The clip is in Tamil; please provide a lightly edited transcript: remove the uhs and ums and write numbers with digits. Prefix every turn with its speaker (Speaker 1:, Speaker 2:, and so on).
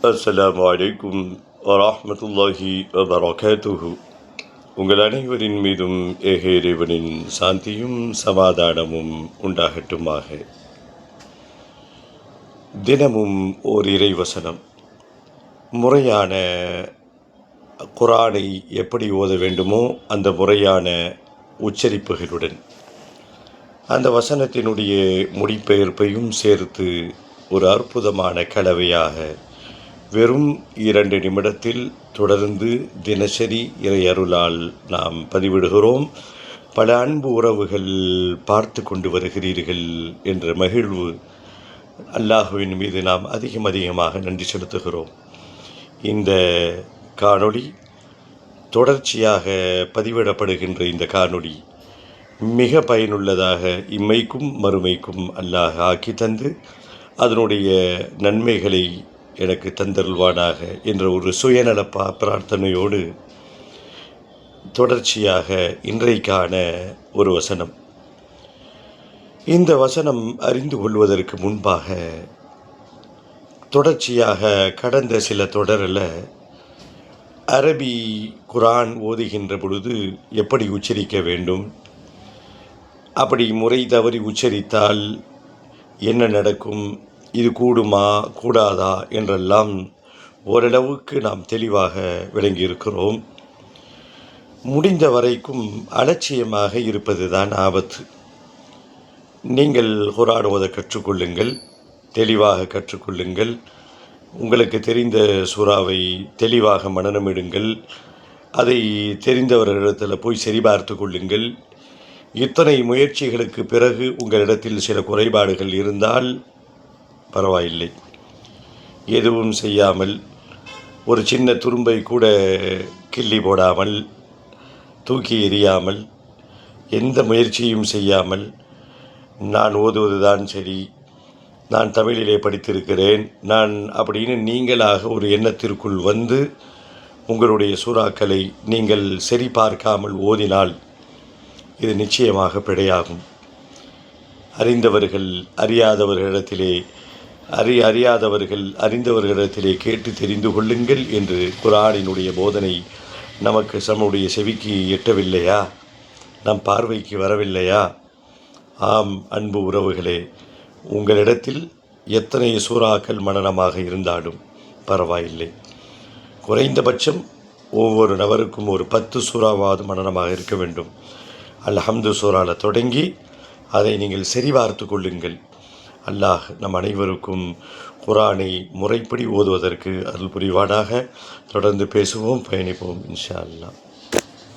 Speaker 1: அஸ்ஸலாமு அலைக்கும் வரஹ்மத்துல்லாஹி வபரகாத்துஹு. உங்கள் அனைவரின் மீதும் ஏக இறைவனின் சாந்தியும் சமாதானமும் உண்டாகட்டுமாக. தினமும் ஓர் இறைவசனம். முறையான குர்ஆனை எப்படி ஓத வேண்டுமோ அந்த முறையான உச்சரிப்புகளுடன் அந்த வசனத்தினுடைய மொழிபெயர்ப்பையும் சேர்த்து ஒரு அற்புதமான கலவையாக வெறும் 2 நிமிடத்தில் தொடர்ந்து தினசரி இறை அருளால் நாம் பதிவிடுகிறோம். பல அன்பு உறவுகள் பார்த்து கொண்டு வருகிறீர்கள் என்ற மகிழ்வு அல்லாஹுவின் மீது நாம் அதிகமாக நன்றி செலுத்துகிறோம். இந்த காணொளி தொடர்ச்சியாக பதிவிடப்படுகின்ற இந்த காணொளி மிக பயனுள்ளதாக இம்மைக்கும் மறுமைக்கும் அல்லாஹ் ஆக்கி தந்து அதனுடைய நன்மைகளை எனக்கு தந்தருள்வானாக என்ற ஒரு சுயநல பிரார்த்தனையோடு தொடர்ச்சியாக இன்றைக்கான ஒரு வசனம். இந்த வசனம் அறிந்து கொள்வதற்கு முன்பாக தொடர்ச்சியாக கடந்த சில தொடரில் அரபி குர்ஆன் ஓதுகின்ற பொழுது எப்படி உச்சரிக்க வேண்டும், அப்படி முறை தவறி உச்சரித்தால் என்ன நடக்கும், இது கூடுமா கூடாதா என்றெல்லாம் ஓரளவுக்கு நாம் தெளிவாக விளங்கியிருக்கிறோம். முடிந்த வரைக்கும் அலட்சியமாக இருப்பது தான் ஆபத்து. நீங்கள் குர்ஆன் ஓத கற்றுக்கொள்ளுங்கள், தெளிவாக கற்றுக்கொள்ளுங்கள். உங்களுக்கு தெரிந்த சூறாவை தெளிவாக மனனமிடுங்கள். அதை தெரிந்தவர்களிடத்தில் போய் சரிபார்த்து கொள்ளுங்கள். இத்தனை முயற்சிகளுக்கு பிறகு உங்களிடத்தில் சில குறைபாடுகள் இருந்தால் பரவாயில்லை. எதுவும் செய்யாமல் ஒரு சின்ன துரும்பை கூட கிள்ளி போடாமல், தூக்கி எறியாமல், எந்த முயற்சியும் செய்யாமல் நான் ஓதுவதுதான் சரி, நான் தமிழிலே படித்திருக்கிறேன், நான் அப்படின்னு நீங்களாக ஒரு எண்ணத்திற்குள் வந்து உங்களுடைய சூறாக்களை நீங்கள் சரி பார்க்காமல் ஓதினால் இது நிச்சயமாக பிழையாகும். அறிந்தவர்கள் அறியாதவர்களிடத்திலே அறியாதவர்கள் அறிந்தவர்களிடத்திலே கேட்டு தெரிந்து கொள்ளுங்கள் என்று குர்ஆனினுடைய போதனை நமக்கு நம்முடைய செவிக்கு எட்டவில்லையா, நம் பார்வைக்கு வரவில்லையா? ஆம் அன்பு உறவுகளே, உங்களிடத்தில் எத்தனை சூறாக்கள் மனனமாக இருந்தாலும் பரவாயில்லை. குறைந்தபட்சம் ஒவ்வொரு நபருக்கும் ஒரு 10 சூறாவாவது மனனமாக இருக்க வேண்டும். அல்ஹம்து சூறாவில் தொடங்கி அதை நீங்கள் சரிபார்த்து கொள்ளுங்கள். அல்லாஹ் நம் அனைவருக்கும் குர்ஆனை முறைப்படி ஓதுவதற்கு அருள் புரிவானாக. தொடர்ந்து பேசுவோம், பயணிப்போம் இன்ஷா அல்லாஹ்.